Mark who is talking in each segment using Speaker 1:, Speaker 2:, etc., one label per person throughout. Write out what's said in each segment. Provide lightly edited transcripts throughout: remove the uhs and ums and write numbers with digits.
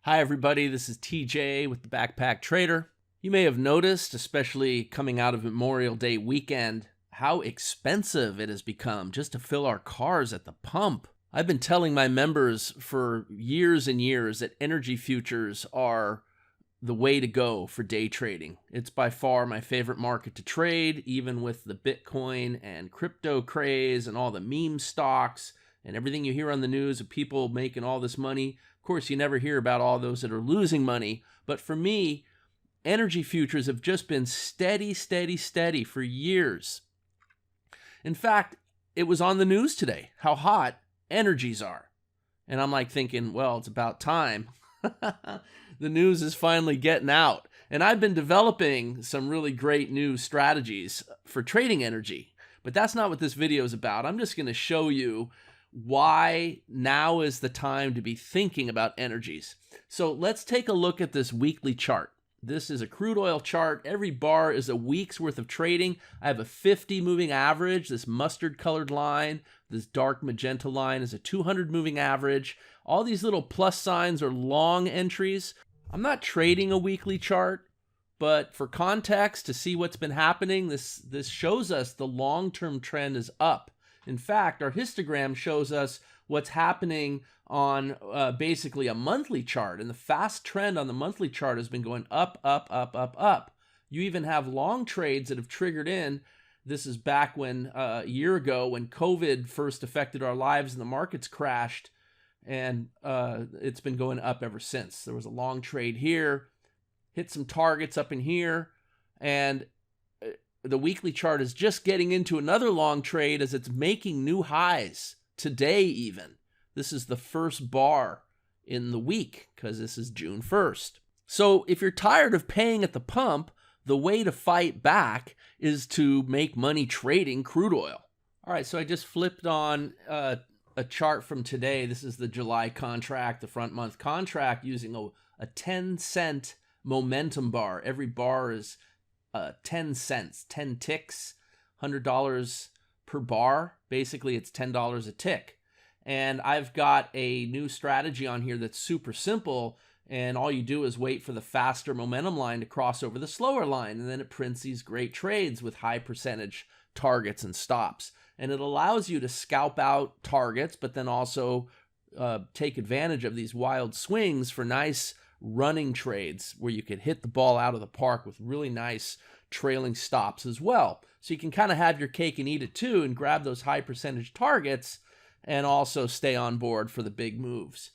Speaker 1: Hi everybody, this is TJ with the Backpack Trader. You may have noticed, especially coming out of Memorial Day weekend, how expensive it has become just to fill our cars at the pump. I've been telling my members for years and years that energy futures are the way to go for day trading. It's by far my favorite market to trade, even with the Bitcoin and crypto craze and all the meme stocks and everything you hear on the news of people making all this money. Of course, you never hear about all those that are losing money. But for me, energy futures have just been steady for years. In fact, it was on the news today how hot energies are. And I'm like thinking, well, it's about time. The news is finally getting out. And I've been developing some really great new strategies for trading energy. But that's not what this video is about. I'm just going to show you why now is the time to be thinking about energies. So let's take a look at this weekly chart. This is a crude oil chart. Every bar is a week's worth of trading. I have a 50 moving average. This mustard colored line, this dark magenta line is a 200 moving average. All these little plus signs are long entries. I'm not trading a weekly chart, but for context, to see what's been happening, this shows us the long-term trend is up. In fact, our histogram shows us what's happening on basically a monthly chart, and the fast trend on the monthly chart has been going up. You even have long trades that have triggered in. This is back when a year ago when COVID first affected our lives and the markets crashed, and it's been going up ever since. There was a long trade here, hit some targets up in here, and the weekly chart is just getting into another long trade as it's making new highs today even. This is the first bar in the week because this is June 1st. So if you're tired of paying at the pump, the way to fight back is to make money trading crude oil. All right, so I just flipped on a chart from today. This is the July contract, the front month contract, using a 10-cent momentum bar. Every bar is 10 cents, 10 ticks, $100 per bar. Basically, it's $10 a tick. And I've got a new strategy on here that's super simple. And all you do is wait for the faster momentum line to cross over the slower line. And then it prints these great trades with high percentage targets and stops. And it allows you to scalp out targets, but then also take advantage of these wild swings for nice running trades where you could hit the ball out of the park with really nice trailing stops as well. So you can kind of have your cake and eat it too and grab those high percentage targets and also stay on board for the big moves.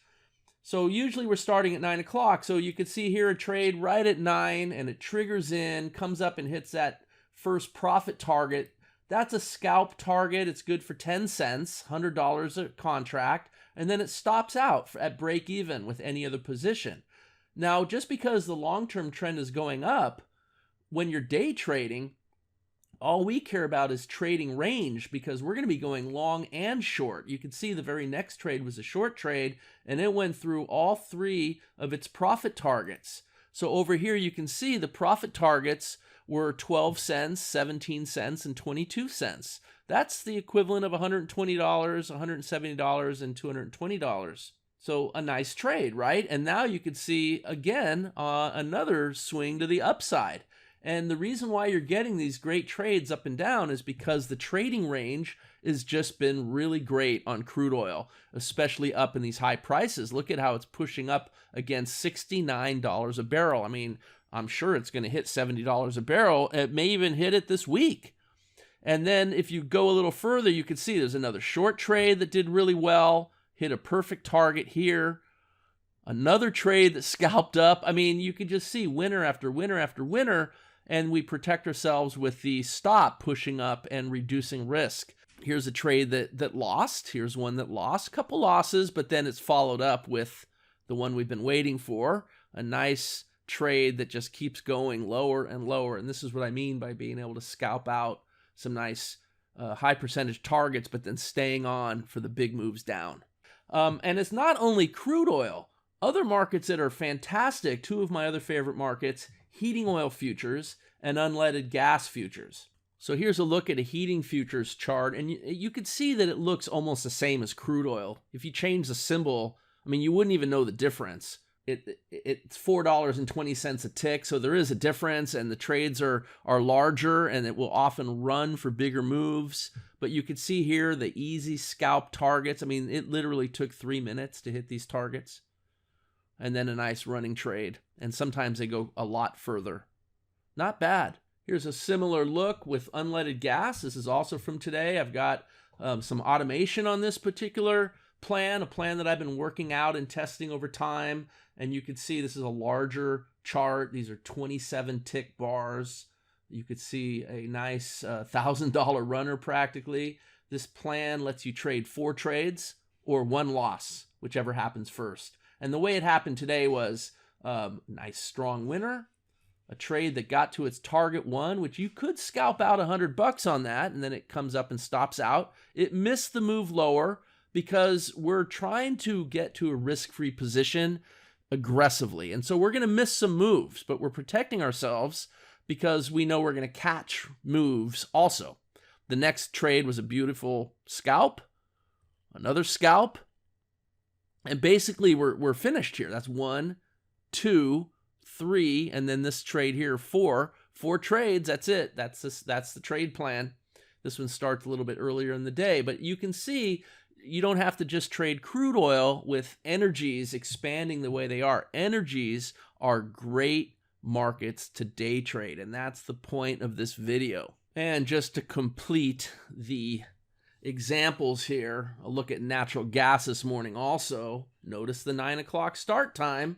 Speaker 1: So usually we're starting at 9 o'clock. So you can see here a trade right at 9 and it triggers in, comes up and hits that first profit target. That's a scalp target. It's good for 10 cents, $100 a contract. And then it stops out at break even with any other position. Now, just because the long-term trend is going up, when you're day trading, all we care about is trading range because we're going to be going long and short. You can see the very next trade was a short trade, and it went through all three of its profit targets. So over here, you can see the profit targets were 12 cents, 17 cents, and 22 cents. That's the equivalent of $120, $170, and $220. So a nice trade, right? And now you can see, again, another swing to the upside. And the reason why you're getting these great trades up and down is because the trading range has just been really great on crude oil, especially up in these high prices. Look at how it's pushing up against $69 a barrel. I mean, I'm sure it's going to hit $70 a barrel. It may even hit it this week. And then if you go a little further, you can see there's another short trade that did really well. Hit a perfect target here. Another trade that scalped up. I mean, you can just see winner after winner after winner, and we protect ourselves with the stop pushing up and reducing risk. Here's a trade that lost. Here's one that lost. A couple losses, but then it's followed up with the one we've been waiting for. A nice trade that just keeps going lower and lower. And this is what I mean by being able to scalp out some nice high percentage targets, but then staying on for the big moves down. And it's not only crude oil. Other markets that are fantastic, two of my other favorite markets, heating oil futures and unleaded gas futures. So here's a look at a heating futures chart, and you can see that it looks almost the same as crude oil. If you change the symbol, I mean, you wouldn't even know the difference. it's $4.20 a tick, so there is a difference, and the trades are larger, and it will often run for bigger moves. But you can see here the easy scalp targets. I mean, it literally took 3 minutes to hit these targets, and then a nice running trade. And sometimes they go a lot further. Not bad. Here's a similar look with unleaded gas. This is also from today. I've got some automation on this particular plan, a plan that I've been working out and testing over time. And you can see this is a larger chart. These are 27 tick bars. You could see a nice $1,000 runner practically. This plan lets you trade 4 trades or 1 loss, whichever happens first. And the way it happened today was nice strong winner, a trade that got to its target 1, which you could scalp out $100 on that, and then it comes up and stops out. It missed the move lower because we're trying to get to a risk-free position aggressively. And so we're going to miss some moves, but we're protecting ourselves because we know we're going to catch moves also. The next trade was a beautiful scalp, another scalp, and basically we're finished here. That's 1, 2, 3, and then this trade here, 4 trades. That's it. That's the trade plan. This one starts a little bit earlier in the day, but you can see you don't have to just trade crude oil with energies expanding the way they are. Energies are great markets to day trade, and that's the point of this video. And just to complete the examples here, a look at natural gas this morning also. Notice the 9 o'clock start time,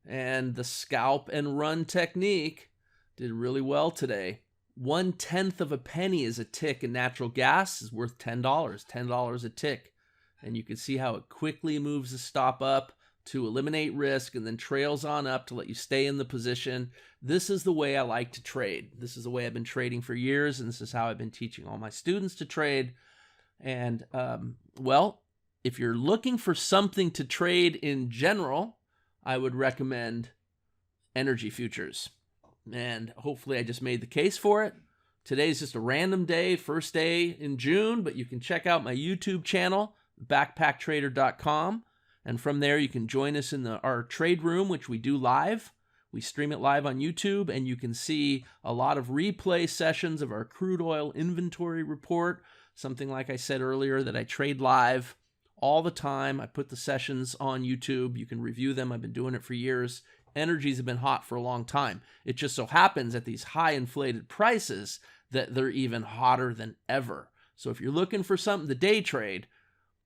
Speaker 1: and the scalp and run technique did really well today. 1/10 of a penny is a tick in natural gas is worth $10 a tick. And you can see how it quickly moves the stop up to eliminate risk and then trails on up to let you stay in the position. This is the way I like to trade. This is the way I've been trading for years, and this is how I've been teaching all my students to trade. And, well, if you're looking for something to trade in general, I would recommend energy futures. And hopefully I just made the case for it. Today's just a random day, first day in June, but you can check out my YouTube channel, backpacktrader.com, and from there you can join us in our trade room, which we do live. We stream it live on YouTube, and you can see a lot of replay sessions of our crude oil inventory report, something like I said earlier that I trade live all the time. I put the sessions on YouTube. You can review them. I've been doing it for years. Energies have been hot for a long time. It just so happens at these high inflated prices that they're even hotter than ever. So if you're looking for something to day trade,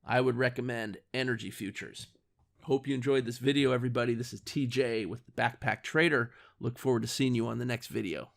Speaker 1: I would recommend energy futures. Hope you enjoyed this video, everybody. This is TJ with the Backpack Trader. Look forward to seeing you on the next video.